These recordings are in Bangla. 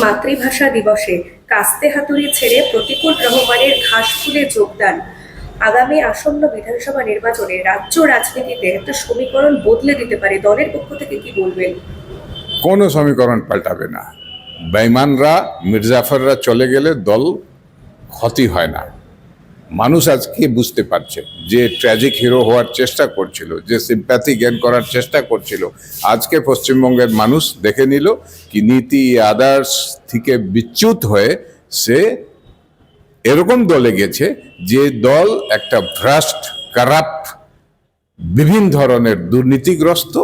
মাতৃভাষা দিবসে কাস্তে হাতুড়ি ছেড়ে প্রতিকূল রহমানের ঘাসফুলে যোগদান। আগামী আসন্ন বিধানসভা নির্বাচনে রাজ্য রাজনীতিতে একটা সমীকরণ বদলে দিতে পারে, দলের পক্ষ থেকে কি বলবেন? কোনো সমীকরণ পাল্টাবে না। বেঈমানরা, মির্জাফররা চলে গেলে দল ক্ষতি হয় না। মানুষ আজকে বুঝতে পারছে যে ট্র্যাজিক হিরো হওয়ার চেষ্টা করছিল, যে সিম্প্যাথি গেইন করার চেষ্টা করছিল, আজকে পশ্চিমবঙ্গের মানুষ দেখে নিল কি নীতি আদর্শ থেকে বিচ্যুত হয়ে সে এরকম দলে গেছে যে দল একটা ভ্রষ্ট, কারাপ্ট, বিভিন্ন ধরনের দুর্নীতিগ্রস্ত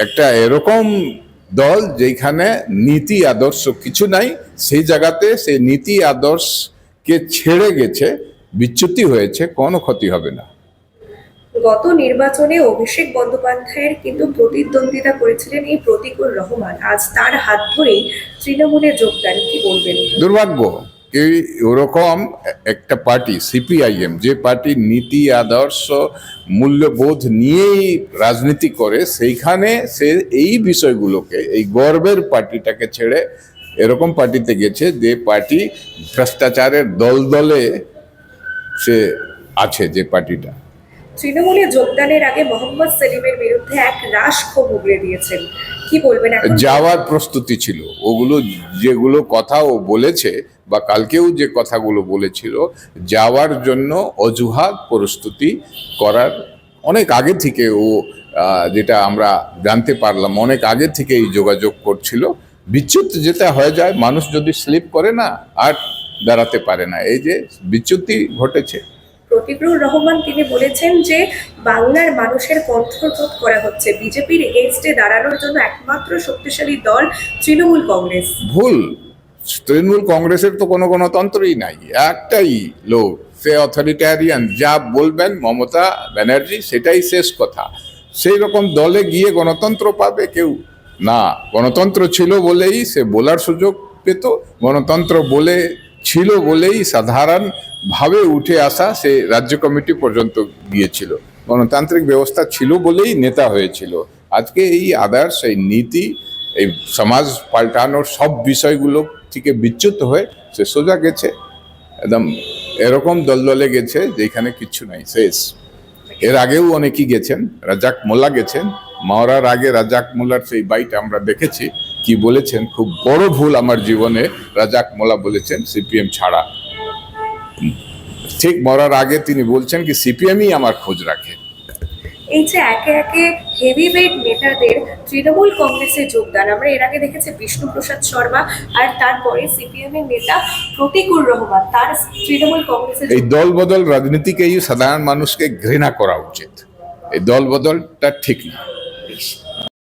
একটা এরকম দল যেখানে নীতি আদর্শ কিছু নাই। সেই জায়গাতে সে নীতি আদর্শকে ছেড়ে গেছে, বিচ্যুতি হয়েছে, কোনো ক্ষতি হবে না। গত নির্বাচনে অভিষেক বন্দ্যোপাধ্যায়ের কিন্তু প্রতিদ্বন্দ্বিতা করেছিলেন এই প্রতিকূল রহমান, আজ তার হাত ধরেই তৃণমূলে যোগদান, কি বলবেন? দুর্ভাগ্য কি ওরকম একটা পার্টি সিপিআইএম, যে পার্টি নীতি আদর্শ মূল্যবোধ নিয়েই রাজনীতি করে, সেইখানে সে এই বিষয়গুলোকে, এই গর্বের পার্টিটাকে ছেড়ে এরকম পার্টিতে গেছে যে পার্টি ভ্রষ্টাচারের দলদলে সে আছে, যে পার্টিটা। তৃণমূলে যোগদানের আগে মোহাম্মদ সেলিমের বিরুদ্ধে এক রাশ ক্ষোভ উগরে দিয়েছেন, কি বলবেন এখন? যাওয়ার প্রস্তুতি ছিল, ওগুলো যেগুলো কথা ও বলেছে বা কালকেও যে কথাগুলো বলেছিল, যাওয়ার জন্য অজুহাত প্রস্তুতি করার অনেক আগে থেকে ও, যেটা আমরা জানতে পারলাম, অনেক আগে থেকে এই যোগাযোগ করছিল। বিচ্যুত যেটা হয়ে যায়, মানুষ যদি স্লিপ করে না আর দাঁড়াতে পারে না, এই যে বিচ্যুতি ঘটেছে। প্রতিকূল রহমান তিনি বলেছেন যে বাংলার মানুষের কণ্ঠরোধ করা হচ্ছে, বিজেপির এগেইনস্টে দাঁড়ানোর জন্য একমাত্র শক্তিশালী দল তৃণমূল কংগ্রেস। ভুল। তৃণমূল কংগ্রেসের তো কোনো গণতন্ত্রই নাই, একটাই লোক, সে অথরিটারিয়ান, যা বলবেন মমতা ব্যানার্জি সেটাই শেষ কথা। সেই রকম দলে গিয়ে গণতন্ত্র পাবে কেউ? না, গণতন্ত্র ছিল বলেই সে বলার সুযোগ পেত, গণতন্ত্র বলে ছিল বলেই সাধারণভাবে উঠে আসা সে রাজ্য কমিটি পর্যন্ত গিয়েছিল, গণতান্ত্রিক ব্যবস্থা ছিল বলেই নেতা হয়েছিল। আজকে এই আদর্শ, এই নীতি, এই সমাজ পাল্টানোর সব বিষয়গুলো থেকে বিচ্যুত হয়ে সে সোজা গেছে একদম এরকম দলদলে গেছে যেখানে কিচ্ছু নাই, শেষ। এর আগেও অনেকেই গেছেন, রাজাক মোল্লা গেছেন, মরার আগে রাজাক মোল্লার সেই বাইট আমরা দেখেছি, কি বলেছেন, খুব বড় ভুল আমার জীবনে, রাজাক মোল্লা বলেছেন সিপিএম ছাড়া। ঠিক মরার আগে তিনি বলছেন কি সিপিএমই আমার খোঁজ রাখে। এই যে একে একে হেভিওয়েট নেতাদের তৃণমূল কংগ্রেসে যোগদান, আমরা এর আগে দেখেছি বিষ্ণুপ্রসাদ শর্মা, আর তারপরে সিপিএম এর নেতা প্রতিকূল রহমান তার তৃণমূল কংগ্রেসে। এই দল বদল রাজনীতিকেই সাধারণ মানুষকে ঘৃণা করা উচিত, এই দল বদলটা ঠিক না।